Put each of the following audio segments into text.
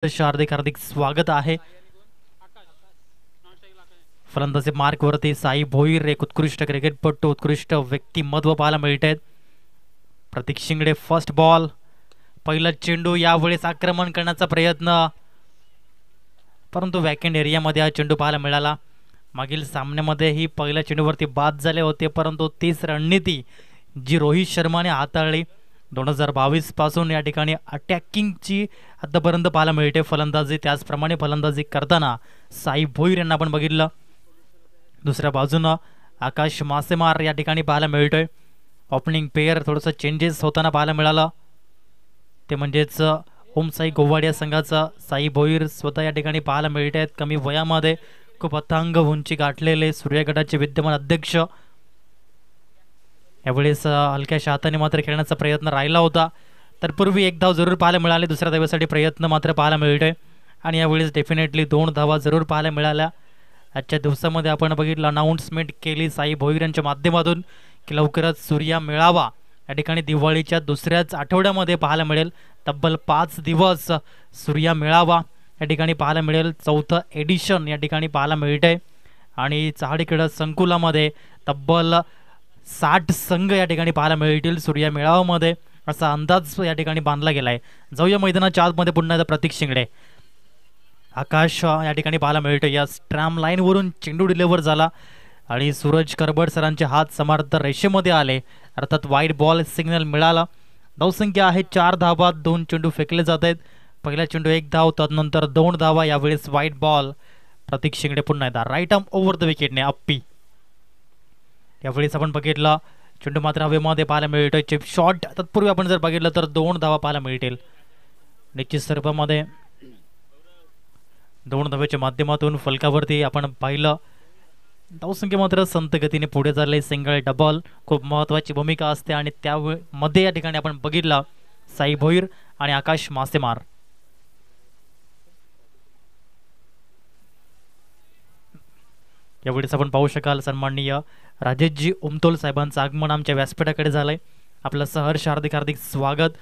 हार्दिक हार्दिक स्वागत आहे. फलंदाजी मार्कवरती साई भोईर एक उत्कृष्ट क्रिकेटपटू उत्कृष्ट व्यक्तिमत्व पाहायला मिळत आहेत. प्रतीक शिंगडे फर्स्ट बॉल पहिला चेंडू यावेळेस आक्रमण करण्याचा प्रयत्न परंतु वॅकेंड एरियामध्ये हा चेंडू पाहायला मिळाला. मागील सामन्यामध्येही पहिल्या चेंडूवरती बाद झाले होते परंतु तीच रणनीती जी रोहित शर्माने हाताळली 2022 पासून या ठिकाणी अटॅकिंगची आतापर्यंत पाहायला मिळते फलंदाजी. त्याचप्रमाणे फलंदाजी करताना साई भोईर यांना आपण बघितलं. दुसऱ्या बाजूनं आकाश मासेमार या ठिकाणी पाहायला मिळतोय. ओपनिंग पेअर थोडंसं चेंजेस होताना पाहायला मिळालं ते म्हणजेच ओमसाई गोवाडिया संघाचा साई भोईर स्वतः या ठिकाणी पाहायला मिळत आहेत. कमी वयामध्ये खूप अथांग उंची गाठलेले सूर्यगडाचे विद्यमान अध्यक्ष यावेळेस हलक्याशा हाताने मात्र खेळण्याचा प्रयत्न राहिला होता. तर पूर्वी एक धाव जरूर पाहायला मिळाले. दुसऱ्या धावेसाठी प्रयत्न मात्र पाहायला मिळतोय आणि यावेळेस डेफिनेटली 2 धावा जरूर पाहायला मिळाल्या. आजच्या दिवसामध्ये आपण बघितलं अनाऊन्समेंट केली साई भोईर यांच्या माध्यमातून की लवकरच सूर्या मेळावा या ठिकाणी दिवाळीच्या दुसऱ्याच आठवड्यामध्ये पाहायला मिळेल. तब्बल 5 दिवस सूर्या मेळावा या ठिकाणी पाहायला मिळेल. 4थं एडिशन या ठिकाणी पाहायला मिळतंय आणि चहाडी संकुलामध्ये तब्बल 60 संघ या ठिकाणी पाहायला मिळतील सूर्या मेळाव्यामध्ये असा अंदाज या ठिकाणी बांधला गेलाय. जाऊया मैदानाच्या आतमध्ये पुन्हा एकदा प्रतीक शिंगडे आकाश या ठिकाणी पाहायला मिळतो. या स्ट्रॅम लाईनवरून चेंडू डिलिव्हर झाला आणि सूरज करबड सरांचे हात समार्थ रेषेमध्ये आले अर्थात वाईड बॉल सिग्नल मिळाला. धावसंख्या आहे 4 धावा 2 चेंडू फेकले जात आहेत. पहिला चेंडू 1 धाव त्यानंतर 2 धावा. यावेळेस वाईड बॉल प्रतीक शिंगडे पुन्हा एकदा राईट आर्म ओव्हर द विकेटने अप्पी. यावेळेस आपण बघितलं चेंडू मात्र हवेमध्ये पाहायला मिळतोय चिप शॉट. तत्पूर्वी आपण जर बघितलं तर 2 धावा पाहायला मिळतील. निश्चित स्वरूपामध्ये 2 धावेच्या माध्यमातून फलकावरती आपण पाहिलं. धावसंख्या मात्र संत गतीने पुढे चालले. सिंगल डबल खूप महत्त्वाची भूमिका असते आणि त्यामध्ये या ठिकाणी आपण बघितलं साई भोईर आणि आकाश मासेमार. यावेळेस आपण पाहू शकाल सन्माननीय राजेशजी उमतोल साहेबांचं आगमन आमच्या व्यासपीठाकडे झालंय. आपलं सहर्ष हार्दिक हार्दिक स्वागत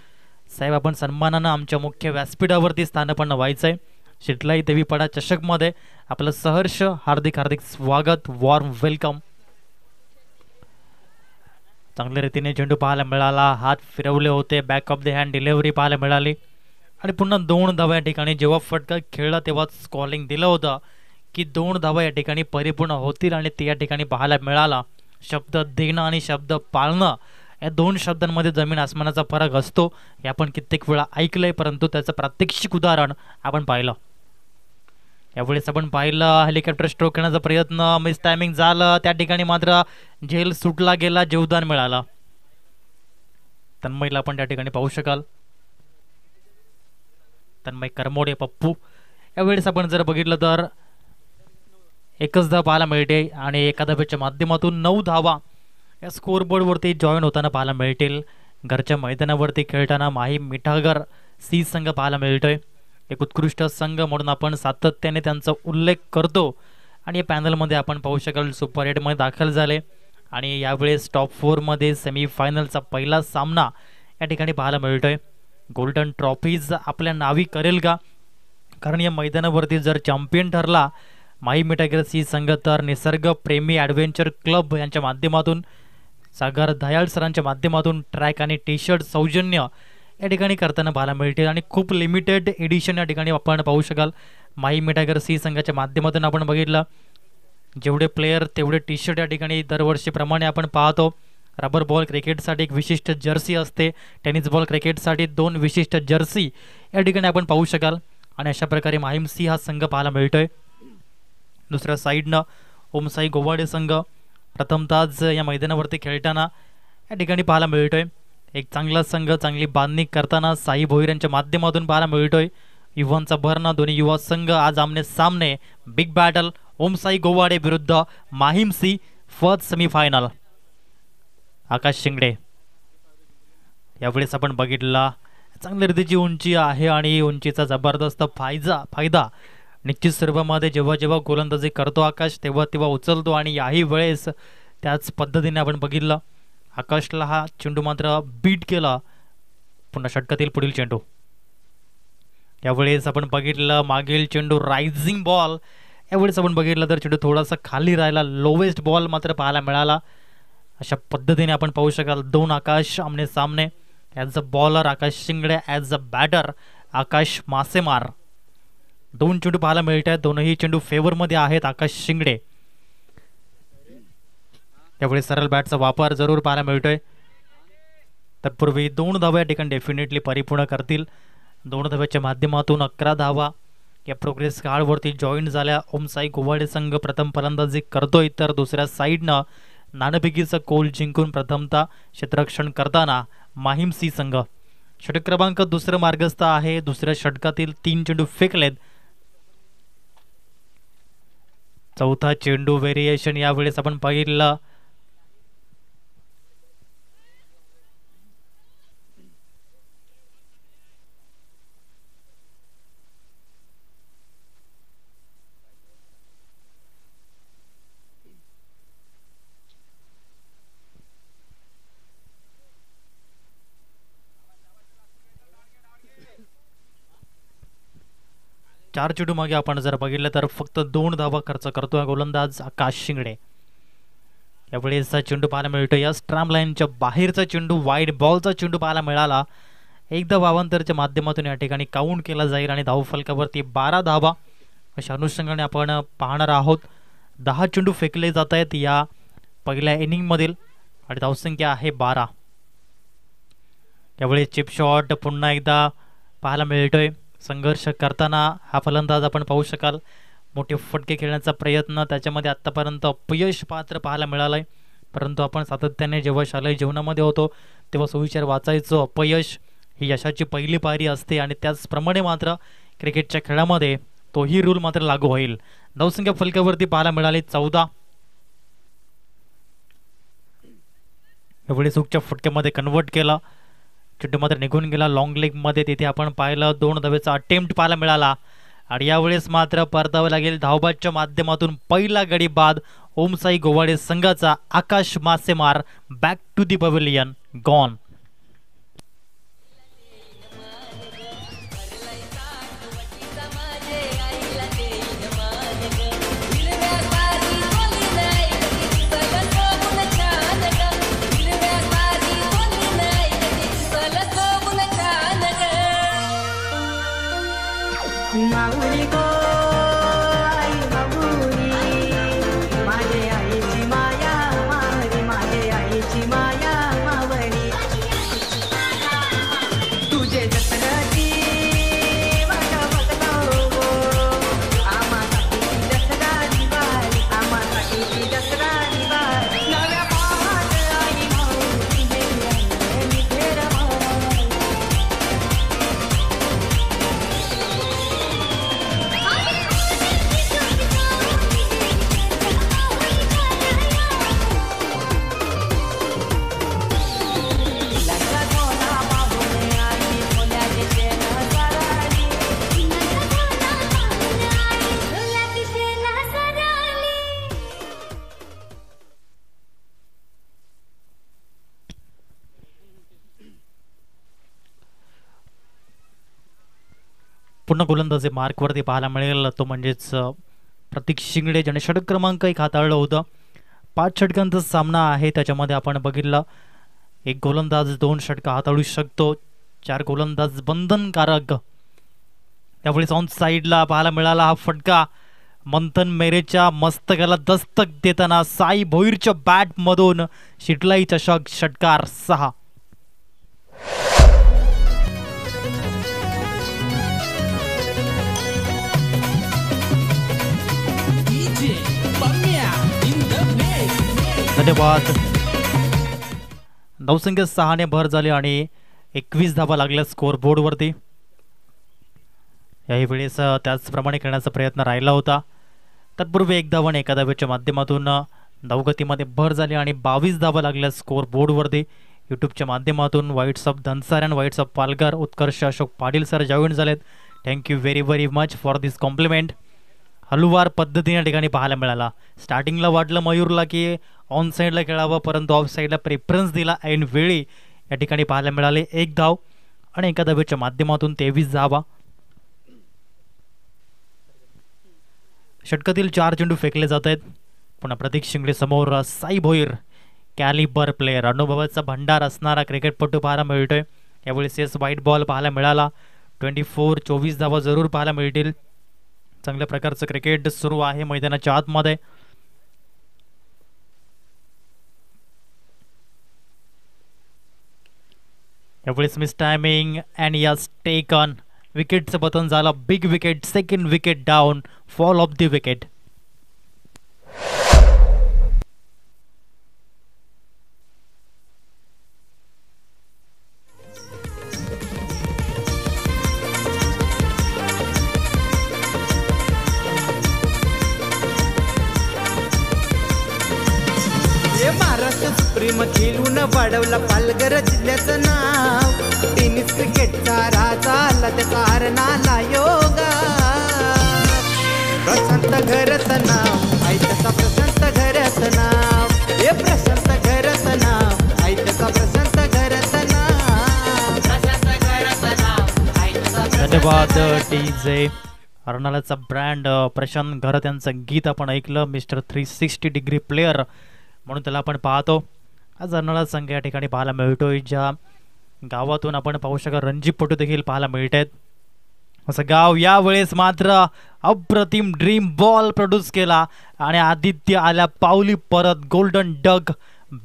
साहेब. आपण सन्मानानं आमच्या मुख्य व्यासपीठावरती स्थानपन्न व्हायचंय. शिटलाई देवीपाडा चषकमध्ये आपलं सहर्ष हार्दिक हार्दिक स्वागत वॉर्म वेलकम. चांगल्या रीतीने चेंडू पाहायला मिळाला. हात फिरवले होते. Back of the hand delivery पाहायला मिळाली आणि पुन्हा 2 धावा या ठिकाणी जेव्हा फटका खेळला तेव्हाच कॉलिंग दिलं होतं की 2 धावा या ठिकाणी परिपूर्ण होतील आणि ते या ठिकाणी पाहायला मिळाला. शब्द देणं आणि शब्द पाळणं या 2 शब्दांमध्ये जमीन आसमानाचा फरक असतो हे आपण कित्येक वेळा ऐकलंय परंतु त्याचं प्रात्यक्षिक उदाहरण आपण पाहिलं. यावेळेस आपण पाहिलं हेलिकॉप्टर स्ट्रोक करण्याचा प्रयत्न मिस टायमिंग झालं. त्या ठिकाणी मात्र झेल सुटला गेला. जीवदान मिळाला. तन्मयला आपण त्या ठिकाणी पाहू शकाल. तन्मय करमोडे पप्पू. यावेळेस आपण जर बघितलं तर एकच धाव पाहायला मिळते आणि एका धावेच्या माध्यमातून 9 धावा या स्कोअरबोर्डवरती जॉईन होताना पाहायला मिळतील. घरच्या मैदानावरती खेळताना माही मिठागर सी संघ पाहायला मिळतोय. एक उत्कृष्ट संघ म्हणून आपण सातत्याने त्यांचा उल्लेख करतो आणि या पॅनलमध्ये आपण पाहू शकाल सुपर 8मध्ये दाखल झाले आणि यावेळेस टॉप 4मध्ये सेमीफायनलचा पहिला सामना या ठिकाणी पाहायला मिळतोय. गोल्डन ट्रॉफीज आपल्या नावी करेल का? कारण या मैदानावरती जर चॅम्पियन ठरला माही मिठागर सी संघ तर निसर्ग प्रेमी ॲडव्हेंचर क्लब यांच्या माध्यमातून सागर दयाळ सरांच्या माध्यमातून ट्रॅक आणि टी शर्ट सौजन्य या ठिकाणी करताना पाहायला मिळतील आणि खूप लिमिटेड एडिशन या ठिकाणी आपण पाहू शकाल. माही मिठागर सी संघाच्या माध्यमातून आपण बघितलं जेवढे प्लेयर तेवढे टी शर्ट या ठिकाणी दरवर्षीप्रमाणे आपण पाहतो. रबर बॉल क्रिकेटसाठी एक विशिष्ट जर्सी असते. टेनिस बॉल क्रिकेटसाठी 2 विशिष्ट जर्सी या ठिकाणी आपण पाहू शकाल आणि अशा प्रकारे माहीम सी हा संघ पाहायला मिळतोय. दुसऱ्या साईडनं ओमसाई गोवाडे संघ प्रथमतःच या मैदानावरती खेळताना या ठिकाणी पाहायला मिळतोय. एक चांगला संघ चांगली बांधणी करताना साई भोईर यांच्या माध्यमातून पाहायला मिळतोय. युवांचा भरणा दोन्ही युवा संघ आज आमने सामने. बिग बॅटल ओमसाई गोवाडे विरुद्ध माहीम सी फर्स्ट सेमीफायनल. आकाश शिंगडे यावेळेस आपण बघितला चांगल्या रीतीची उंची आहे आणि उंचीचा जबरदस्त फायदा निश्चित स्वरूपामध्ये जेव्हा जेव्हा गोलंदाजी करतो आकाश तेव्हा तेव्हा उचलतो आणि याही वेळेस त्याच पद्धतीने आपण बघितलं आकाशला हा चेंडू मात्र बीट केला. पुन्हा षटकातील पुढील चेंडू यावेळेस आपण बघितलं मागील चेंडू रायझिंग बॉल, यावेळेस आपण बघितलं तर चेंडू थोडासा खाली राहिला, लोवेस्ट बॉल मात्र पाहायला मिळाला. अशा पद्धतीने आपण पाहू शकाल दोन आकाश आमने सामने. As a bowler Akash Shingade, as a batter Akash Masemar. दोन चेंडू पाहायला मिळत आहेत, दोनही चेंडू फेवरमध्ये आहेत आकाश शिंगडे. यावेळी सरळ बॅटचा वापर जरूर पाहायला मिळतोय. तत्पूर्वी 2 धावा या ठिकाणी डेफिनेटली परिपूर्ण करतील. 2 धाव्याच्या माध्यमातून 11 धावा या प्रोग्रेस कार्डवरती जॉईन झाल्या. ओमसाई गोवाडे संघ प्रथम फलंदाजी करतोय, तर दुसऱ्या साईडनं नाणेफेकीचा कोल जिंकून प्रथमता क्षेत्ररक्षण करताना माहीम सी संघ. षटक क्रमांक दुसरं मार्गस्थ आहे. दुसऱ्या षटकातील 3 चेंडू फेकलेत. चौथा चेंडू व्हेरिएशन यावेळेस आपण पाहिलं. चार चेंडू मागे आपण जर बघितलं तर फक्त 2 धावा खर्च करतोय गोलंदाज आकाश शिंगडे. यावेळेस चेंडू पाहायला मिळतो या स्ट्राम लाईनच्या बाहेरचा चेंडू, वाईड बॉलचा चेंडू पाहायला मिळाला. एकदा भावांतरच्या माध्यमातून या ठिकाणी काउंट केला जाईल आणि धावफलकावरती 12 धावा अशा अनुषंगाने आपण पाहणार आहोत. 10 चेंडू फेकले जात आहेत या पहिल्या इनिंगमधील आणि धावसंख्या आहे 12. यावेळेस चिप शॉट पुन्हा एकदा पाहायला मिळतोय. संघर्ष करताना हा फलंदाज आपण पाहू शकाल. मोठे फटके खेळण्याचा प्रयत्न, त्याच्यामध्ये आत्तापर्यंत अपयश पात्र पाहायला मिळालंय. परंतु आपण सातत्याने जेव्हा शालेय जीवनामध्ये होतो तेव्हा सुविचार वाचायचो, अपयश ही यशाची पहिली पायरी असते आणि त्याचप्रमाणे मात्र क्रिकेटच्या खेळामध्ये तोही रूल मात्र लागू होईल. धावसंख्या फलकावरती पाहायला मिळाली 14. एवढी चूकच्या फटक्यामध्ये कन्वर्ट केला, चेंडू मात्र निघून गेला लॉंग लेग मध्ये. तिथे आपण पाहिलं 2 धावेचा अटेम्प्ट पाहायला मिळाला आणि यावेळेस मात्र परतावं लागेल धावबादच्या माध्यमातून पहिला गडी बाद ओमसाई गोवाडे संघाचा. Akash Masemar back to the pavilion gone. Mauli गो आई माऊली, माझे आईची माया मावरी, माझे आईची माया मावरी. तुझे दसऱ्याची वाट बघलो गो, आम्हासाठी दसरा दिवाळी, आम्हासाठी दसरा दिवाळी. नव्या पाहात आई माऊली गेली फेर माऊली. पुन्हा गोलंदाजी मार्कवरती पाहायला मिळेल तो म्हणजेच प्रतीक शिंगडे, ज्याने षटक क्रमांक 1 हाताळलं होतं. 5 षटकांचा सामना आहे, त्याच्यामध्ये आपण बघितलं 1 गोलंदाज 2 षटकं हाताळू शकतो, 4 गोलंदाज बंधनकारक. त्यावेळेस ऑन साईडला पाहायला मिळाला हा फटका. मंथन मेरेच्या मस्तकाला दस्तक देताना साई भोईरच्या बॅटमधून शिटलाई चषक षटकार 6. धन्यवाद. धावसंख्या 6 ने भर झाली आणि 21 धावा लागल्या स्कोअर बोर्डवरती. याही वेळेस त्याचप्रमाणे खेळण्याचा प्रयत्न राहिला होता. तत्पूर्वी 1 धावा आणि 1 धावेच्या माध्यमातून धावगतीमध्ये भर झाली आणि 22 धावा लागल्या स्कोअर बोर्डवरती. यूट्यूबच्या माध्यमातून whites of Dhansar and whites of Palghar Utkarsh Ashok Patil sir join झालेत. Thank you very very much for this compliment. हलवार पद्धतीने ठिकाणी पाहायला मिळाला. स्टार्टिंगला वाटलं मयूरला की ऑन साईडला खेळावं, परंतु ऑफ साईडला प्रेफरन्स दिला. ऐन वेळी या ठिकाणी पाहायला मिळाले 1 धाव आणि 1 धावेच्या माध्यमातून 23 धावा. षटकातील 4 चेंडू फेकले जात आहेत. पुन्हा प्रतीक शिंगळे समोर साई भोईर, कॅलिबर प्लेयर, अनुभवाचा भंडार असणारा क्रिकेटपटू पाहायला मिळतोय. यावेळेस येस व्हाईट बॉल पाहायला मिळाला. 24 धावा जरूर पाहायला मिळतील. चांगल्या प्रकारचं क्रिकेट सुरू आहे मैदानाच्या आतमध्ये. यावेळेस miss timing and yes taken. विकेटचं पतन झालं. Big wicket, second wicket down, fall of the wicket. Maharashtra supreme खेळून वाढवला पालघर जिल्ह्याचं नाव. टेनिस क्रिकेटचा राजा आला त्याचा हरणाला योगा. प्रशांत घरचं नाव आई त्याचा प्रशांत घरचं नाव. हे प्रशांत घरचं नाव आई त्याचा प्रशांत घरचं नाव. धन्यवाद DJ. हरणालाचा ब्रँड प्रशांत घरत यांचं गीत आपण ऐकलं. मिस्टर 360 डिग्री प्लेयर म्हणून त्याला आपण पाहतो. आज अर्नाळा संघ या ठिकाणी पाहायला मिळतोय. ज्या गावातून आपण पाहू शकता रणजीपटू देखील पाहायला मिळत आहेत. असं गाव यावेळेस मात्र अप्रतिम ड्रीम बॉल प्रोड्यूस केला आणि आदित्य आल्या पावली परत. Golden duck,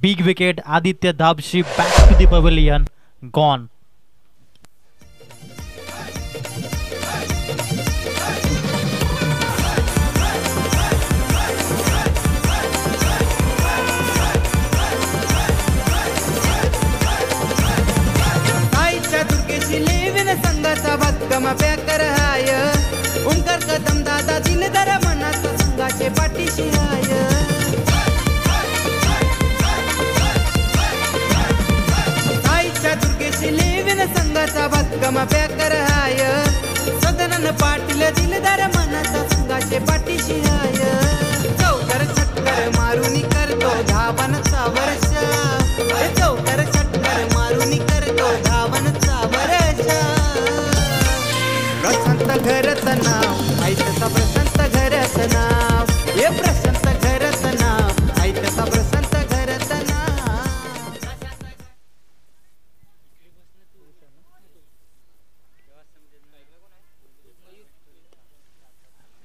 big wicket. Aditya Dabshi back to the pavilion, gone. संघाचा भक्कम पॅकर हाय. ओंकार कदम दादा दिलदार मनाचा संघाचे पाठीशी हाय. आईच्या दुर्गेशी लेविन संघाचा भक्कम पॅकर हाय. सदनन पाटील दिलदार मनाचा संघाचे पाठीशी हाय. चौकार षटकार मारून करतो धावांचा वर्ष. चौकार षटकार मारून करतो धावांचा वर्ष. प्रशांत घरचं नाव आई त्याचा प्रशांत घरचं नाव. हे प्रशांत घरचं नाव आई त्याचा प्रशांत घरचं नाव.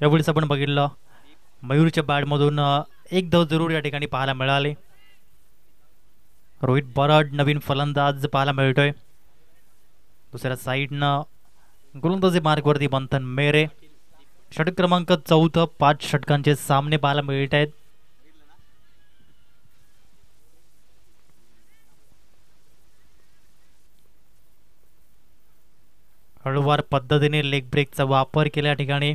यावेळेस आपण बघितलं मयूरच्या बॅटमधून एक धाव जरूर या ठिकाणी पाहायला मिळाले. रोहित बराड नवीन फलंदाज पाहायला मिळतोय. दुसऱ्या साईडनं गोलंदाजी मार्गवरती मंथन मेरे. षटक क्रमांक 4, 5 षटकांचे सामने पाहायला मिळत आहेत. हळूवार पद्धतीने लेग ब्रेकचा वापर केला या ठिकाणी.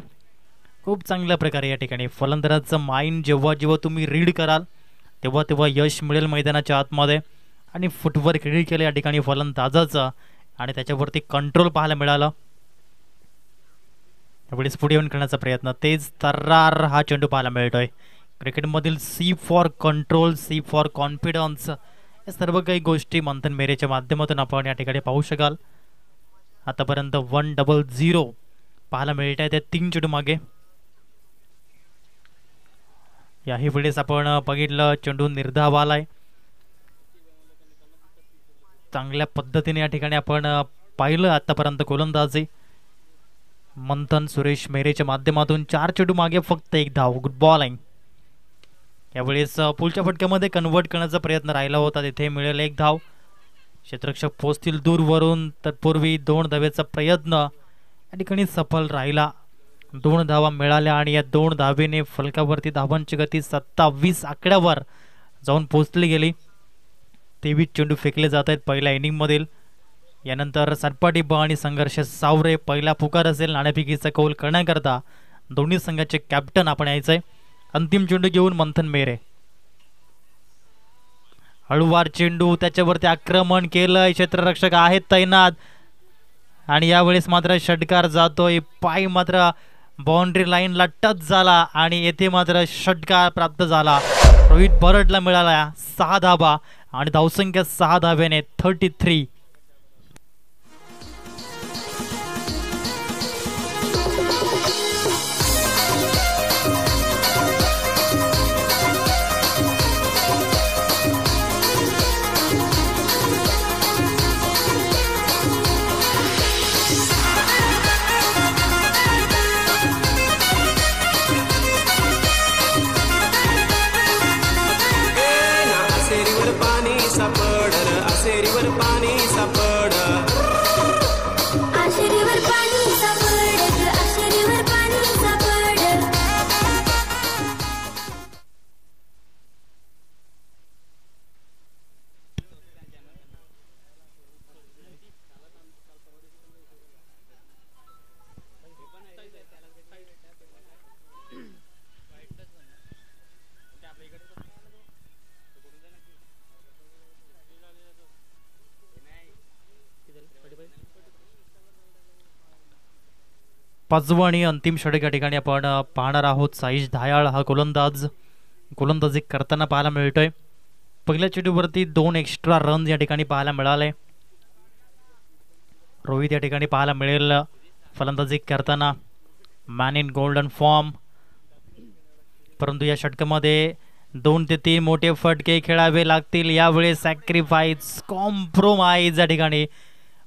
खूप चांगल्या प्रकारे या ठिकाणी फलंदाजाचं माइंड जेव्हा जेव्हा तुम्ही रीड कराल तेव्हा तेव्हा यश मिळेल मैदानाच्या आतमध्ये. आणि फुटवर्क रीड केलं या ठिकाणी फलंदाजाचं आणि त्याच्यावरती कंट्रोल पाहायला मिळालं. यावेळेस पुढे येऊन खेळण्याचा प्रयत्न. तेज तर्रार हा चेंडू पाहायला मिळतोय. क्रिकेटमधील C for control, C for confidence, या सर्व काही गोष्टी मंथन मेरेच्या माध्यमातून आपण या ठिकाणी पाहू शकाल. आतापर्यंत 100 पाहायला मिळत आहे त्या 3 चेंडू मागे. याही वेळेस आपण बघितलं चेंडू निर्धाव आलाय. चांगल्या पद्धतीने या ठिकाणी आपण पाहिलं आतापर्यंत गोलंदाजी मंथन सुरेश मेरेच्या माध्यमातून. 4 चेंडू मागे फक्त 1 धाव. Good bowling. यावेळेस पुलच्या फटक्यामध्ये कन्वर्ट करण्याचा प्रयत्न राहिला होता. तिथे मिळेल 1 धाव. क्षेत्ररक्षक पोहोचतील दूरवरून. तत्पूर्वी 2 धावेचा प्रयत्न या ठिकाणी सफल राहिला. 2 धावा मिळाल्या आणि या 2 धावेने फलकावरती धावांची गती 27 आकड्यावर जाऊन पोहोचली गेली. 23 चेंडू फेकले जात आहेत पहिल्या इनिंगमधील. यानंतर सटपाटी आणि संघर्ष सावरे. पहिला पुकार असेल नाणेफेकीचा कौल करण्याकरता दोन्ही संघाचे कॅप्टन आपण यायचंय. अंतिम चेंडू घेऊन मंथन मेरे. हळूवार चेंडू, त्याच्यावरती आक्रमण केलंय. क्षेत्ररक्षक आहेत तैनात आणि यावेळेस मात्र षटकार जातोय. पाय मात्र बाउंड्री लाईनला टच झाला आणि येथे मात्र षटकार प्राप्त झाला. रोहित बराडला मिळाला 6 धावा आणि धावसंख्या 6 धाव्याने 33. पाचवं आणि अंतिम षटक या ठिकाणी आपण पाहणार आहोत. साईश धायाळ हा गोलंदाजी करताना पाहायला मिळतोय. पहिल्या चेंडूवरती 2 एक्स्ट्रा रन या ठिकाणी पाहायला मिळाले. रोहित या ठिकाणी पाहायला मिळेल फलंदाजी करताना मॅन इन गोल्डन फॉर्म, परंतु या षटकामध्ये 2 ते 3 मोठे फटके खेळावे लागतील. यावेळी सॅक्रिफाईस कॉम्प्रोमाइज या ठिकाणी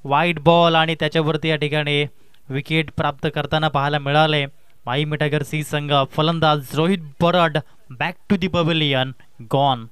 वाईट बॉल आणि त्याच्यावरती या ठिकाणी विकेट प्राप्त करताना पाहायला मिळाले. माई मिठागर सी संघ फलंदाज Rohit Barad back to the pavilion gone.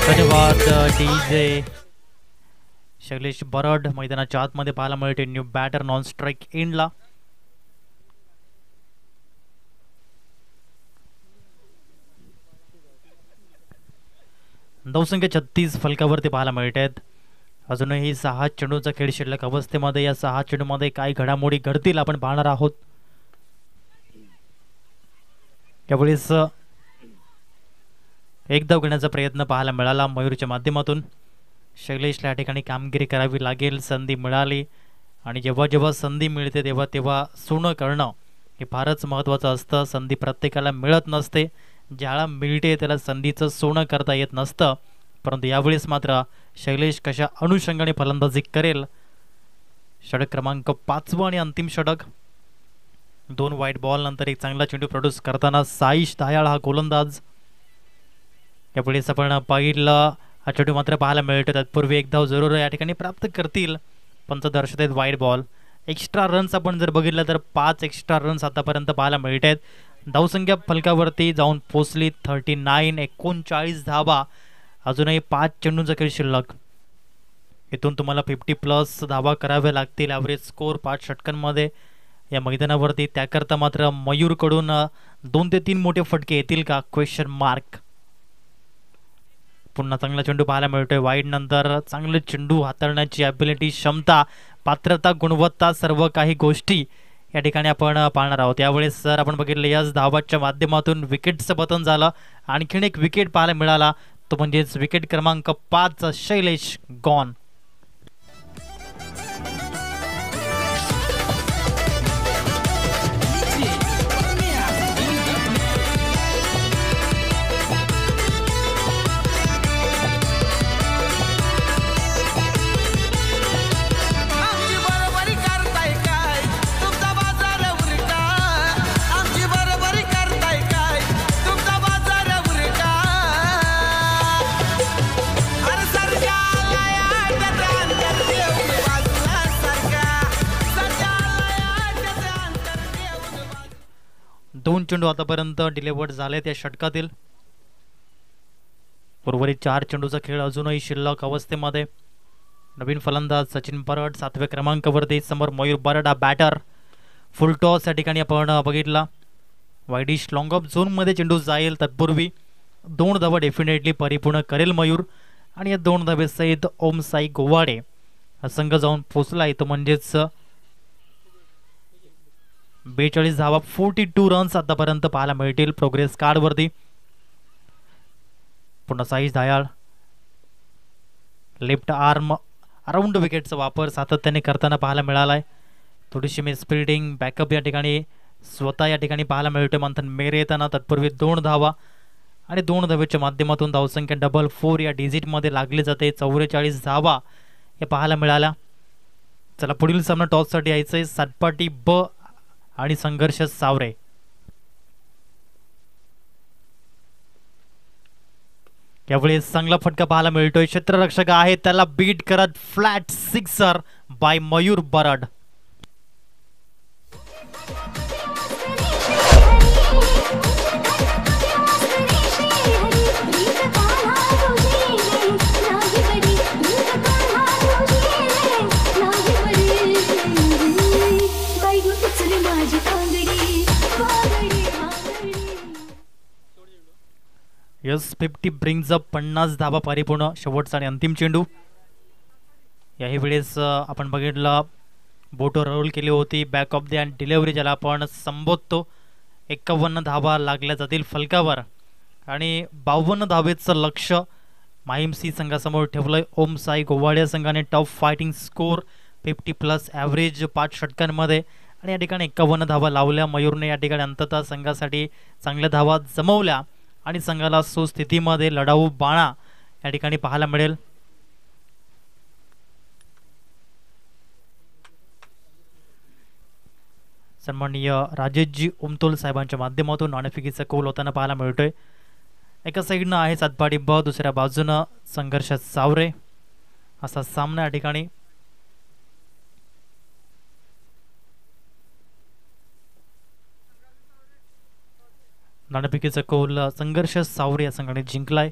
धन्यवाद डीजे. शैलेश बराड मैदानाच्या आतमध्ये पाहायला मिळते. न्यू बॅटर नॉन स्ट्राईक एंडला. धावसंख्या 36 फलकावरती पाहायला मिळत आहेत. अजूनही 6 चेंडूचा खेळ शिल्लक अवस्थेमध्ये. या 6 चेंडूमध्ये काय घडामोडी घडतील आपण पाहणार आहोत. यावेळेस एक धाव घेण्याचा प्रयत्न पाहायला मिळाला मयूरच्या माध्यमातून. शैलेशला या ठिकाणी कामगिरी करावी लागेल. संधी मिळाली आणि जेव्हा जेव्हा संधी मिळते तेव्हा तेव्हा सोनं करणं हे फारच महत्त्वाचं असतं. संधी प्रत्येकाला मिळत नसते. ज्याला मिळते त्याला संधीचं सोनं करता येत नसतं. परंतु यावेळेस मात्र शैलेश कशा अनुषंगाने फलंदाजी करेल. षटक क्रमांक 5 आणि अंतिम षटक. 2 वाईट बॉल नंतर एक चांगला चेंडू प्रोड्यूस करताना साईश धायाळ हा गोलंदाज. यावेळेस आपण पाहिलं हा चेंडू मात्र पाहायला मिळतो. तत्पूर्वी एक धाव जरूर या ठिकाणी प्राप्त करतील. पंच दर्शक आहेत वाईट बॉल. एक्स्ट्रा रन्स आपण जर बघितलं तर 5 एक्स्ट्रा रन्स आतापर्यंत पाहायला मिळत आहेत. धावसंख्या फलकावरती जाऊन पोचली 39. 39 धावा. अजूनही 5 चेंडूंचा खेळ शिल्लक. इथून तुम्हाला 50+ धावा कराव्या लागतील. ॲव्हरेज स्कोर 5 षटकांमध्ये या मैदानावरती. त्याकरता मात्र मयूरकडून 2 ते 3 मोठे फटके येतील का? Question mark. पुन्हा चांगला चेंडू पाहायला मिळतोय. वाईड नंतर चांगले चेंडू हाताळण्याची ॲबिलिटी, क्षमता, पात्रता, गुणवत्ता सर्व काही गोष्टी या ठिकाणी आपण पाहणार आहोत. यावेळेस जर आपण बघितलं याच धावाच्या माध्यमातून विकेटचं पतन झालं. आणखीन एक विकेट पाहायला मिळाला तो म्हणजेच विकेट क्रमांक 5 शैलेश गॉन. दोन चेंडू आतापर्यंत डिलिव्हर्ड झाले त्या षटकातील. उर्वरित 4 चेंडूचा खेळ अजूनही शिल्लक अवस्थेमध्ये. नवीन फलंदाज सचिन बराड 7व्या क्रमांकावरती. समोर मयूर बराड हा बॅटर. फुल टॉस या ठिकाणी आपण बघितला. वाईडिश लॉंग ऑफ झोनमध्ये चेंडू जाईल. तत्पूर्वी 2 धावा डेफिनेटली परिपूर्ण करेल मयूर. आणि या 2 धावेसहित ओम साई गोवाडे हा संघ जाऊन पोचला. इथं म्हणजेच 42 धावा, 42 रन्स आतापर्यंत पाहायला मिळतील प्रोग्रेस कार्डवरती. पुन्हा साईश धायाळ लेफ्ट आर्म अराउंड विकेटचा वापर सातत्याने करताना पाहायला मिळालाय. थोडीशी मिसफिल्डिंग बॅकअप या ठिकाणी स्वतः या ठिकाणी पाहायला मिळतोय मंथन मेरे येताना. तत्पूर्वी 2 धावा आणि 2 धावेच्या माध्यमातून धावसंख्या 4 या डिजिटमध्ये लागली जाते. 44 धावा हे पाहायला मिळाल्या. चला पुढील सामना टॉससाठी यायचंय. सातपाटी ब आणि संघर्ष सावरे. यावेळी चांगला फटका पाहायला मिळतोय. क्षेत्ररक्षक आहे त्याला बीट करत flat sixer by Mayur Barad. Yes 50 brings up 50 धावा परिपूर्ण. शेवटचा आणि अंतिम चेंडू. याही वेळेस आपण बघितलं बोटो रोल केली होती. Back of the and delivery ज्याला आपण संबोधतो. 51 धावा लागल्या जातील फलकावर आणि 52 धावेचं लक्ष माहीम सी संघासमोर ठेवलंय. ओम साई गोवाडिया संघाने टॉप फायटिंग स्कोर 50+ ॲव्हरेज 5 षटकांमध्ये आणि या ठिकाणी 51 धावा लावल्या. मयूरने या ठिकाणी अंततः संघासाठी चांगल्या धावा जमवल्या आणि संघाला सुस्थितीमध्ये लढाऊ बाणा या ठिकाणी पाहायला मिळेल. सन्माननीय राजेशजी उमतोल साहेबांच्या माध्यमातून नाणेफेकीचा कौल होताना पाहायला मिळतोय. एका साईडनं आहे सातपाडी ब, दुसऱ्या बाजूनं संघर्ष सावरे असा सामना या ठिकाणी. नाणेफेकीचा कौल संघर्ष सावरे या संघाने जिंकलाय.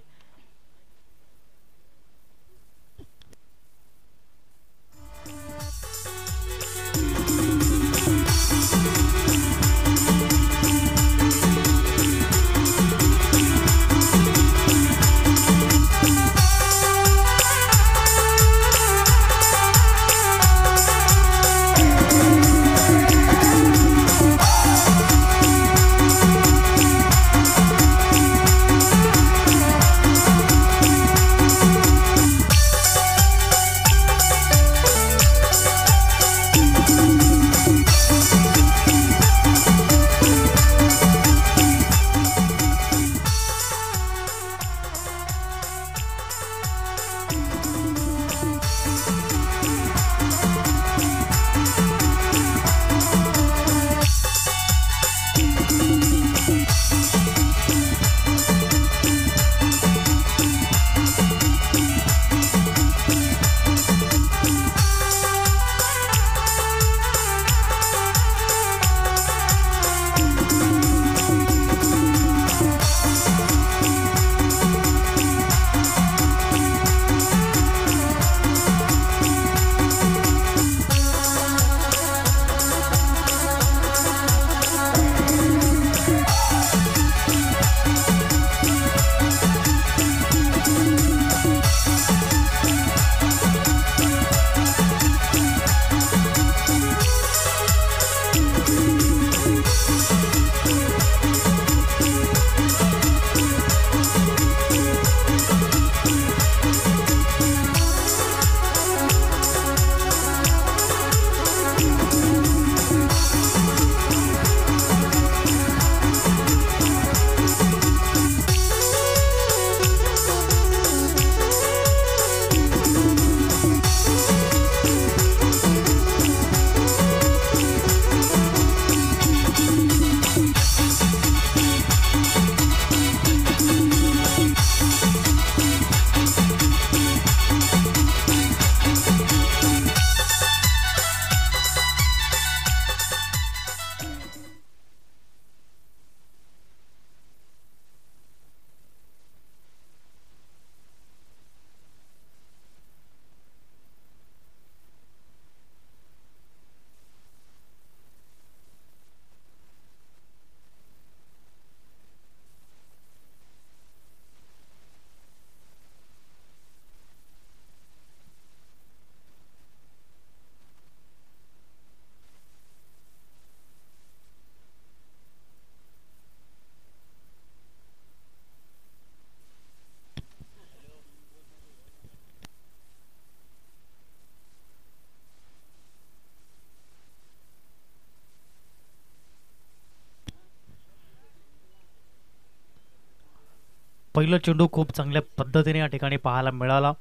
पहिला चेंडू खूप चांगल्या पद्धतीने या ठिकाणी पाहायला मिळाला.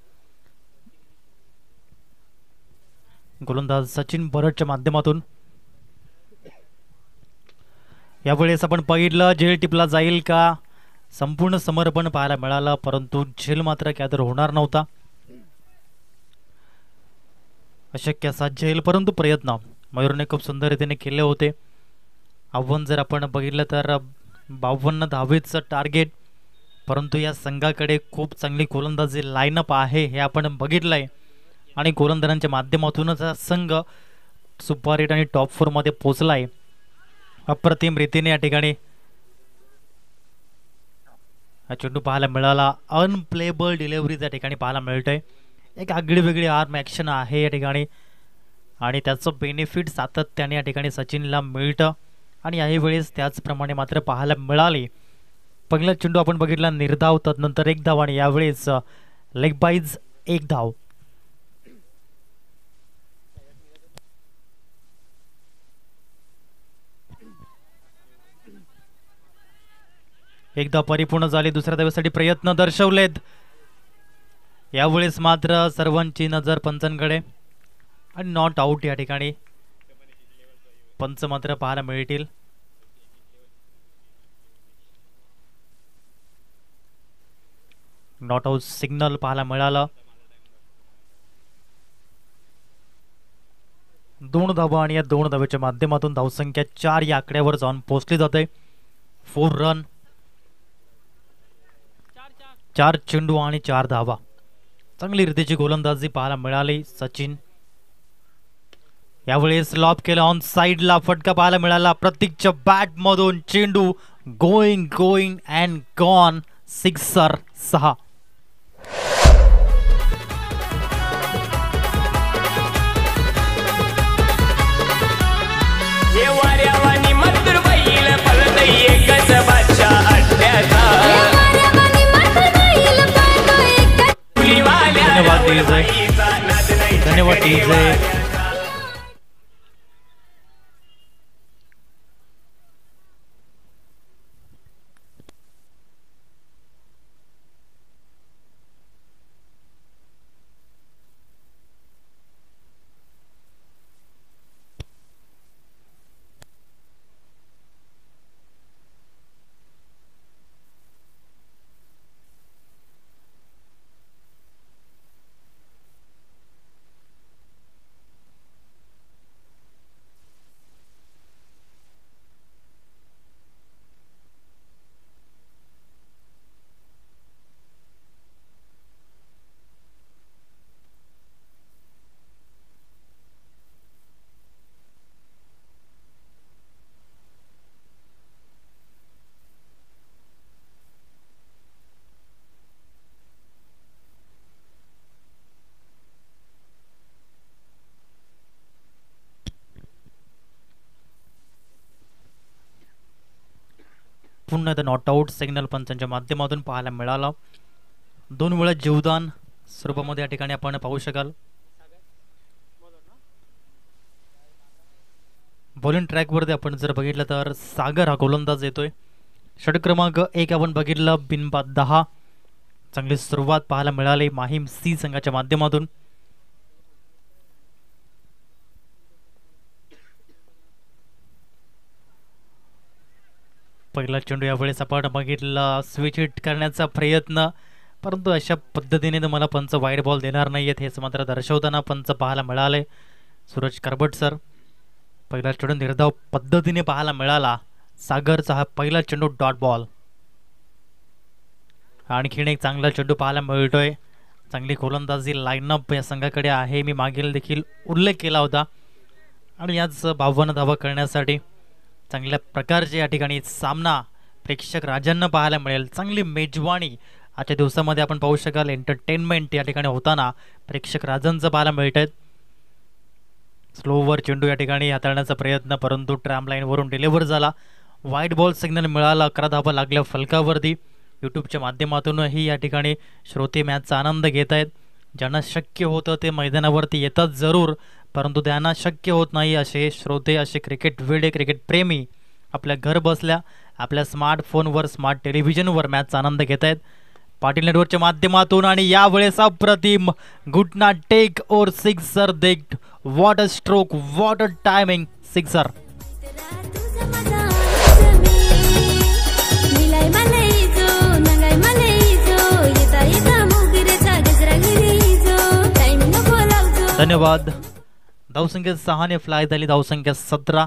गोलंदाज सचिन बरटच्या माध्यमातून. यावेळेस आपण पहिलं झेल टिपला जाईल का, संपूर्ण समर्पण पाहायला मिळालं, परंतु झेल मात्र कॅदर होणार नव्हता. अशक्य असा झेल, परंतु प्रयत्न मयूरने खूप सुंदर रीतीने केले होते. आव्हान जर आपण बघितलं तर 52 धावेचं टार्गेट, परंतु या संघाकडे खूप चांगली गोलंदाजी लाईनअप आहे हे आपण बघितलंय आणि गोलंदाजांच्या माध्यमातूनच हा संघ सुपर 8 आणि टॉप 4 मध्ये पोहोचलाय. अप्रतिम रीतीने या ठिकाणी हा चेंडू पाहायला मिळाला. अनप्लेबल डिलिव्हरी त्या ठिकाणी पाहायला मिळतंय. एक आगळी वेगळी आर्म ॲक्शन आहे या ठिकाणी आणि त्याचं बेनिफिट सातत्याने या ठिकाणी सचिनला मिळतं आणि याही वेळेस त्याचप्रमाणे मात्र पाहायला मिळाले. पहिला चेंडू आपण बघितला निर्धाव, तदनंतर एक धाव आणि यावेळेस लेग बाईज एक धाव. एकदा परिपूर्ण झाली. दुसऱ्या धावेसाठी प्रयत्न दर्शवलेत. यावेळेस मात्र सर्वांची नजर पंचांकडे आणि नॉट आऊट या ठिकाणी पंच मात्र पाहायला मिळतील. नॉट आऊट सिग्नल पाहायला मिळालं. 2 धावा आणि या 2 धावेच्या माध्यमातून धावसंख्या 4 या आकड्यावर जाऊन पोहोचली जाते. 4 रन, 4 चेंडू आणि 4 धावा. चांगली रीतीची गोलंदाजी पाहायला मिळाली. सचिन यावेळेस लॉब केलं ऑन साइडला, फटका पाहायला मिळाला. प्रतीकच्या बॅट मधून चेंडू going going and gone. Sixer 6. धन्यवाद धन्यवाद. पुन्हा एकदा नॉट आऊट सिग्नल पंचांच्या माध्यमातून पाहायला मिळाला. 2 वेळा जीवदान स्वरूपामध्ये या ठिकाणी आपण पाहू शकाल. बॉलिंग ट्रॅकवरती आपण जर बघितलं तर सागर हा गोलंदाज येतोय. षटक क्रमांक 1 आपण बघितलं, बिनबाद 10. चांगली सुरुवात पाहायला मिळाली माहीम सी संघाच्या माध्यमातून. पहिला चेंडू यावेळेस आपण बघितला स्विच हिट करण्याचा प्रयत्न, परंतु अशा पद्धतीने तर मला पंच वाईड बॉल देणार नाहीयेत हेच मात्र दर्शवताना पंच पाहायला मिळाले. सूरज करबट सर. पहिला चेंडू निर्धाव पद्धतीने पाहायला मिळाला. सागरचा हा पहिला चेंडू डॉट बॉल. आणखीन एक चांगला चेंडू पाहायला मिळतोय. चांगली गोलंदाजी लाईनअप या संघाकडे आहे, मी मागील देखील उल्लेख केला होता. आणि याच 52 धावा करण्यासाठी चांगल्या प्रकारचे या ठिकाणी सामना प्रेक्षक राजांना पाहायला मिळेल. चांगली मेजवानी आजच्या दिवसामध्ये आपण पाहू शकाल. एंटरटेनमेंट या ठिकाणी होताना प्रेक्षक राजांचं पाहायला मिळत आहेत. स्लोवर चेंडू या ठिकाणी हाताळण्याचा प्रयत्न, परंतु ट्रॅम लाईनवरून डिलिव्हर झाला. वाईट बॉल सिग्नल मिळाला. 11 धावा लागल्या फलकावरती. यूट्यूबच्या माध्यमातूनही या ठिकाणी श्रोते मॅचचा आनंद घेत आहेत. ज्यांना शक्य होतं ते मैदानावरती येतात जरूर, परंतु त्यांना शक्य होत नाही असे श्रोते, असे क्रिकेट वेडे, क्रिकेट प्रेमी आपल्या घर बसल्या आपल्या स्मार्टफोनवर, स्मार्ट टेलिव्हिजनवर मॅचचा आनंद घेत आहेत पाटील नेटवर्कच्या माध्यमातून. आणि यावेळेस अप्रतिम घुटना टेक और सिक्सर देख. What a stroke, what a timing. Sixer. धन्यवाद. धावसंख्या 6 ने फ्लाय झाली. धावसंख्या 17.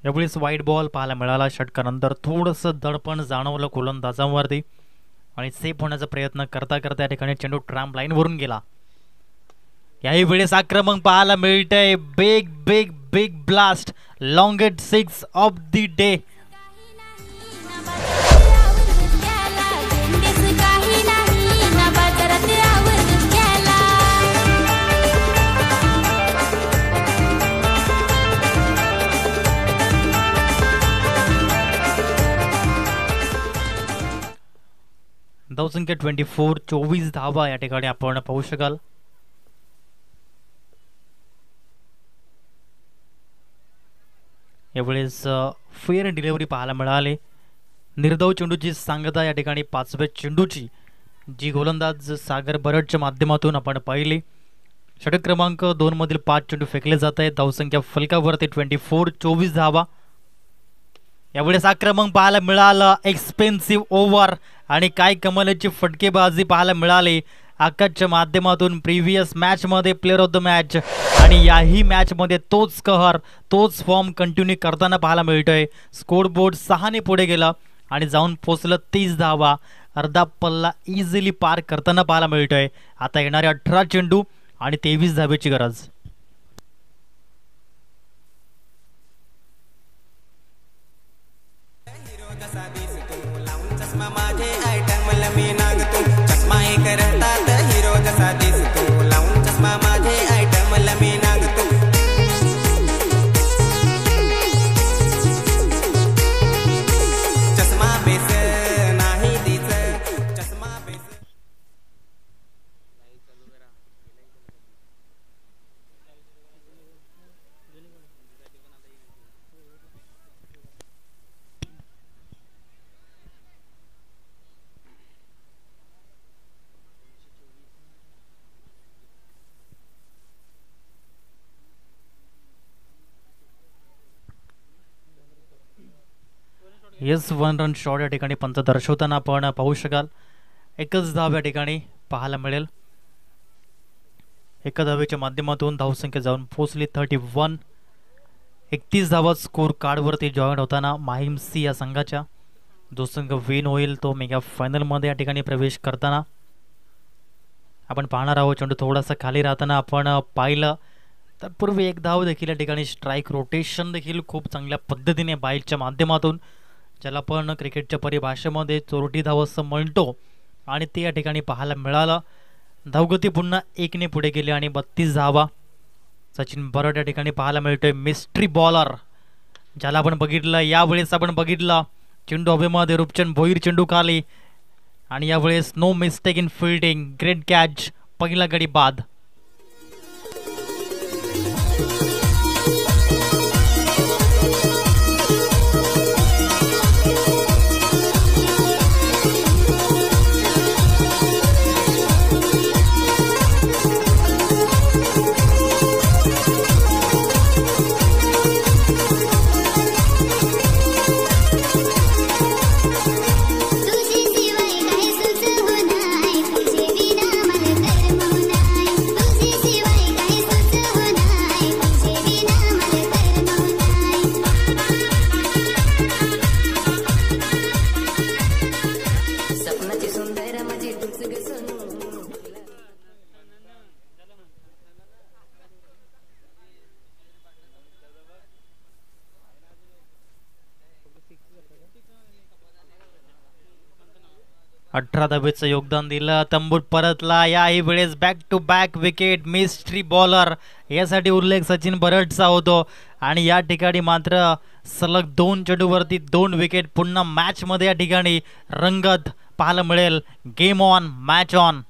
यावेळेस वाईट बॉल पाहायला मिळाला. षटकानंतर थोडंसं दडपण जाणवलं गोलंदाजांवरती आणि सेफ होण्याचा प्रयत्न करता करता या ठिकाणी चेंडू ट्रॅम्प लाईनवरून गेला. याही वेळेस आक्रमक पाहायला मिळतंय. Big big big blast, longest six of the day. धावसंख्या 24, 24 धावा या ठिकाणी आपण पाहू शकाल. यावेळेस फेअर डिलिव्हरी पाहायला मिळाली. निर्धाव चेंडूची सांगता या ठिकाणी 5व्या चेंडूची जी गोलंदाज सागर बरडच्या माध्यमातून आपण पाहिली. षटक क्रमांक 2 मधील 5 चेंडू फेकले जात आहेत. धावसंख्या फलकावरती 24, 24 धावा. यावेळेस आक्रमक पाहायला मिळालं. एक्सपेन्सिव्ह ओव्हर आणि काय कमालीची फटकेबाजी पाहायला मिळाली आकाशच्या माध्यमातून. प्रिव्हियस मॅचमध्ये प्लेअर ऑफ द मॅच आणि याही मॅचमध्ये तोच कहर, तोच फॉर्म कंटिन्यू करताना पाहायला मिळतोय. स्कोरबोर्ड 6ने पुढे गेला आणि जाऊन पोचलं 30 धावा. अर्धा पल्ला इझिली पार करताना पाहायला मिळतोय. आता येणारे 18 चेंडू आणि 23 धावेची गरज. येस, 1 रन शॉट या ठिकाणी पंच दर्शवताना आपण पाहू शकाल. एकच धाव या ठिकाणी पाहायला मिळेल. एका धावेच्या माध्यमातून धावसंख्या जाऊन पोहोचली 31. 31 धावा स्कोर कार्डवरती जॉईन होताना माहीम सी या संघाच्या. जो संघ विन होईल तो मेगा फायनलमध्ये या ठिकाणी प्रवेश करताना आपण पाहणार आहोत. चेंडू थोडासा खाली राहताना आपण पाहिलं. तत्पूर्वी एक धाव देखील या ठिकाणी स्ट्राईक रोटेशन देखील खूप चांगल्या पद्धतीने बाईलच्या माध्यमातून, ज्याला आपण क्रिकेटच्या परिभाषेमध्ये चोरटी धाव असं म्हणतो, आणि ते या ठिकाणी पाहायला मिळालं. धावगती पुन्हा 1ने पुढे गेली आणि 32 धावा. सचिन बरड या ठिकाणी पाहायला मिळतोय. मिस्ट्री बॉलर ज्याला आपण बघितलं. यावेळेस आपण बघितलं चेंडू हवेमध्ये, रूपचंद भोईर चेंडू खाली आणि यावेळेस no mistake in fielding. Great catch, पहिला गडी बाद. अठरा धावेचं योगदान दिलं. तंबूत परतला. याही वेळेस back to back wicket. Mystery bowler यासाठी उल्लेख सचिन बरडचा होतो आणि या ठिकाणी मात्र सलग 2 चेंडूवरती 2 विकेट. पुन्हा मॅच मध्ये या ठिकाणी रंगत पाहायला मिळेल. Game on, match on.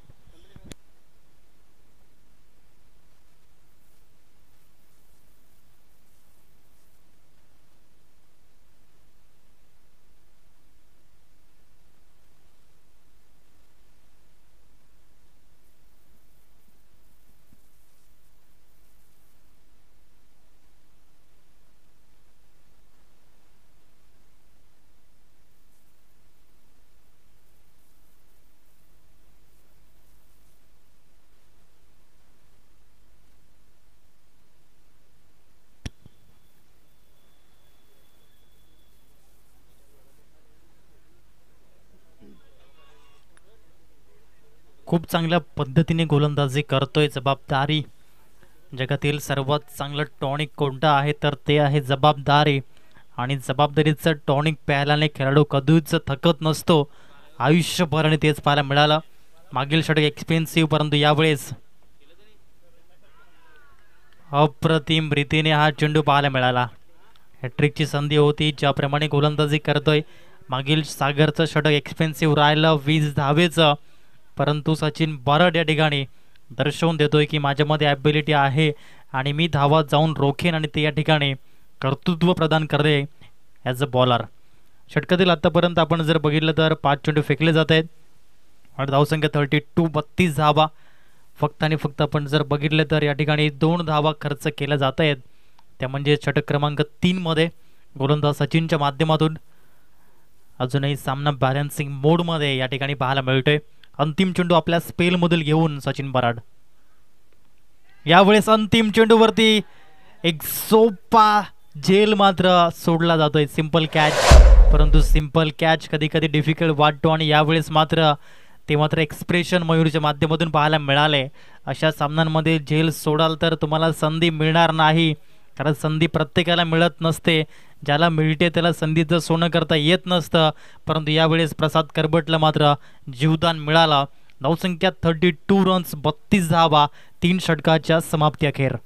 खूप चांगल्या पद्धतीने गोलंदाजी करतोय. जबाबदारी, जगातील सर्वात चांगलं टॉनिक कोणतं आहे तर ते आहे जबाबदारी. आणि जबाबदारीचं टॉनिक प्यायल्याने खेळाडू कधीच थकत नसतो. आयुष्यभराने तेच पाहायला मिळालं. मागील षटक एक्सपेन्सिव्ह, परंतु यावेळेस अप्रतिम रीतीने हा चेंडू पाहायला मिळाला. हॅट्रिकची संधी होती. ज्याप्रमाणे गोलंदाजी करतोय, मागील सागरचं षटक एक्सपेन्सिव्ह राहिलं 20 धावेचं, परंतु सचिन बराड या ठिकाणी दर्शवून देतोय की माझ्यामध्ये ॲबिलिटी आहे आणि मी धावा जाऊन रोखेन आणि ते या ठिकाणी कर्तृत्व प्रदान करेल ॲज अ बॉलर. षटकातील आत्तापर्यंत आपण जर बघितलं तर 5 चेंडू फेकले जात आहेत आणि धावसंख्या 32, 32 धावा. फक्त आणि फक्त आपण जर बघितलं तर या ठिकाणी 2 धावा खर्च केल्या जात आहेत. त्या म्हणजे षटक क्रमांक 3 मध्ये गोलंदाज सचिनच्या माध्यमातून अजूनही सामना बॅलन्सिंग मोडमध्ये या ठिकाणी पाहायला मिळतोय. अंतिम चेंडू आपल्या स्पेलमधील घेऊन सचिन बराड. यावेळेस अंतिम चेंडूवरती एक सोपा झेल मात्र सोडला जातोय. सिंपल कॅच, परंतु सिंपल कॅच कधी कधी डिफिकल्ट वाटतो आणि यावेळेस मात्र ते मात्र एक्सप्रेशन मयूरच्या माध्यमातून पाहायला मिळाले. अशा सामन्यांमध्ये झेल सोडाल तर तुम्हाला संधी मिळणार नाही, कारण संधी प्रत्येकाला मिळत नसते. ज्याला मिळते त्याला संधीचं सोनं करता येत नसतं. परंतु यावेळेस प्रसाद करबटला मात्र जीवदान मिळालं. धावसंख्या 32 रन्स, 32 धावा, 3 षटकाच्या समाप्ती अखेर.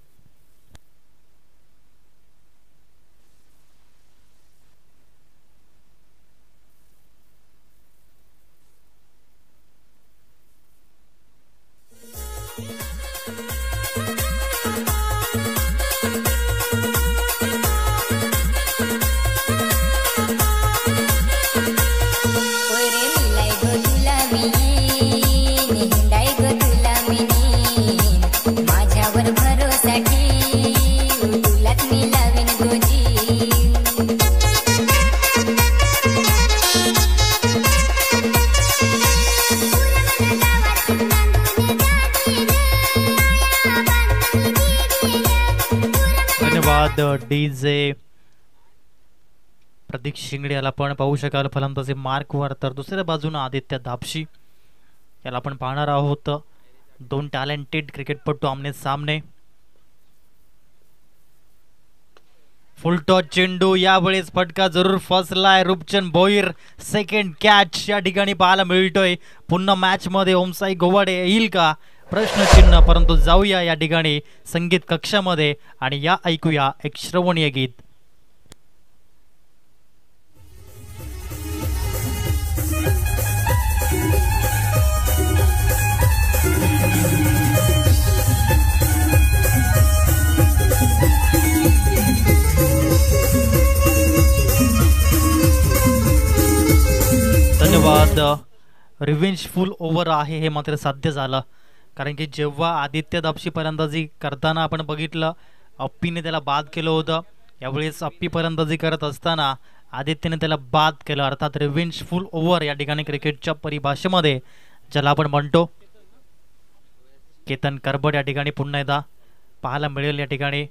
डीजे प्रदीप शिंगडे याला पण पाहू शकाल फलंदाजी मार्कवर. तर दुसऱ्या बाजूने आदित्य दाबशी याला आपण पाहणार आहोत. 2 टॅलेंटेड क्रिकेटपटू आमने सामने. फुल टॉस चेंडू, यावेळेस फटका जरूर फसलाय. रूपचंद भोईर सेकंड कॅच या ठिकाणी पाहायला मिळतोय. पुन्हा मॅच मध्ये ओमसाई गोवाडे येईल का प्रश्नचिन्ह. परंतु जाऊया या ठिकाणी संगीत कक्षामध्ये आणि या ऐकूया एक श्रवणीय गीत. धन्यवाद. रिव्हेंजफुल ओव्हर आहे हे मात्र साध्य झालं, कारण की जेव्हा आदित्य दाबशी फलंदाजी करताना आपण बघितलं अप्पीने त्याला बाद केलं होतं. यावेळेस अप्पी फलंदाजी करत असताना आदित्यने त्याला बाद केलं. अर्थात रिव्हेंजफुल ओव्हर या ठिकाणी क्रिकेटच्या परिभाषेमध्ये ज्याला आपण म्हणतो. केतन करबट या ठिकाणी पुन्हा एकदा पाहायला मिळेल. या ठिकाणी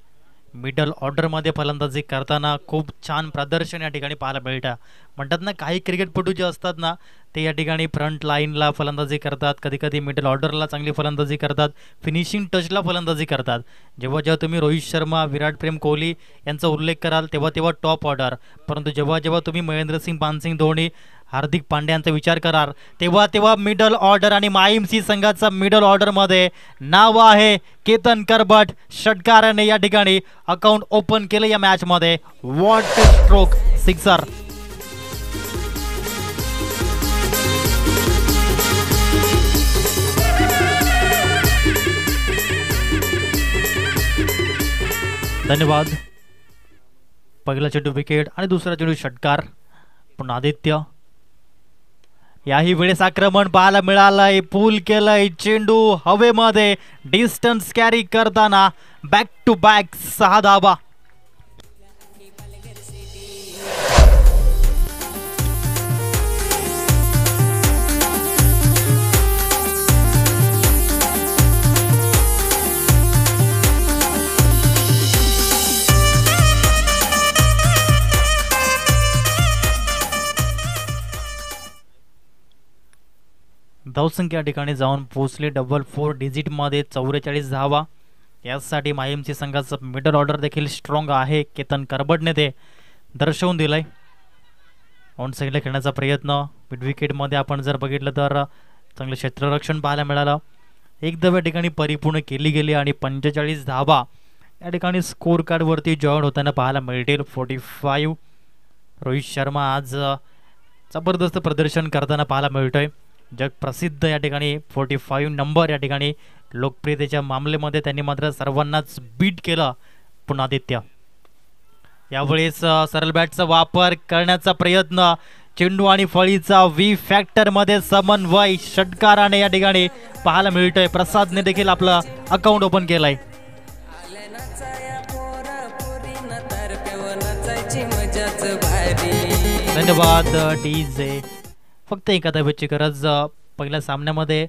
मिडल ऑर्डरमध्ये फलंदाजी करताना खूप छान प्रदर्शन या ठिकाणी पाहायला मिळतं. म्हणतात ना, काही क्रिकेटपटू जे असतात ना ते या ठिकाणी फ्रंट लाईनला फलंदाजी करतात, कधी कधी मिडल ऑर्डरला चांगली फलंदाजी करतात, फिनिशिंग टचला फलंदाजी करतात. जेव्हा जेव्हा तुम्ही रोहित शर्मा, विराट प्रेम कोहली यांचा उल्लेख कराल तेव्हा तेव्हा टॉप ऑर्डर, परंतु जेव्हा जेव्हा तुम्ही महेंद्रसिंग, पानसिंग धोनी, हार्दिक पांड्यांचा विचार कराल तेव्हा तेव्हा मिडल ऑर्डर आणि माईमसी संघाचा मिडल ऑर्डरमध्ये नाव आहे केतन करबट. षटकाराने या ठिकाणी अकाउंट ओपन केलं या मॅचमध्ये. What stroke, sixer. धन्यवाद. पहिला चेंडू विकेट आणि दुसरा चेंडू षटकार. पुन्हा आदित्य. याही वेळेस आक्रमण पाहायला मिळालंय. पूल केलंय चेंडू हवेमध्ये डिस्टन्स कॅरी करताना बॅक टू बॅक 6 धावा. धावसंख्या या ठिकाणी जाऊन पोहोचली 4 डिजिटमध्ये 44 धावा. यासाठी माहीमची संघाचं मिडल ऑर्डर देखील स्ट्रॉंग आहे. केतन करबडने ते दर्शवून दिलंय. ऑन साईडला खेळण्याचा प्रयत्न, मिड विकेटमध्ये आपण जर बघितलं तर चांगलं क्षेत्ररक्षण पाहायला मिळालं. एक धाव या ठिकाणी परिपूर्ण केली गेली आणि 45 धावा या ठिकाणी स्कोर कार्डवरती जॉईन होताना पाहायला मिळतील. 45. रोहित शर्मा आज जबरदस्त प्रदर्शन करताना पाहायला मिळतोय. जगप्रसिद्ध या ठिकाणी 45 नंबर या ठिकाणी लोकप्रियतेच्या मामलेमध्ये त्यांनी मात्र सर्वांनाच बीट केलं. पुनादित्य यावेळेस सरळ बॅटचा वापर करण्याचा प्रयत्न, चेंडू आणि फळीचा व्ही फॅक्टरमध्ये समन्वय षटकाराने या ठिकाणी पाहायला मिळतोय. प्रसादने देखील आपलं अकाउंट ओपन केलंय. धन्यवाद डीजे. फक्त एका धावेची गरज. पहिल्या सामन्यामध्ये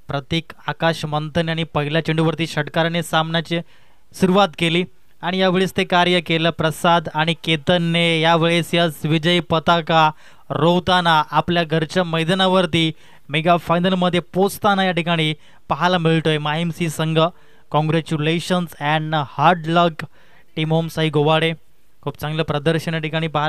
प्रतीक आकाश मंथन यांनी पहिल्या चेंडूवरती षटकाराने सामन्याची सुरुवात केली आणि यावेळेस ते कार्य केलं. प्रसाद आणि केतनने यावेळेस यश विजयी पताका रोवताना आपल्या घरच्या मैदानावरती मेगा फायनलमध्ये पोचताना या ठिकाणी पाहायला मिळतोय. माहीमसी संघ congratulations and hard luck team Om Sai Gowade. खूप चांगलं प्रदर्शन या ठिकाणी पाहायला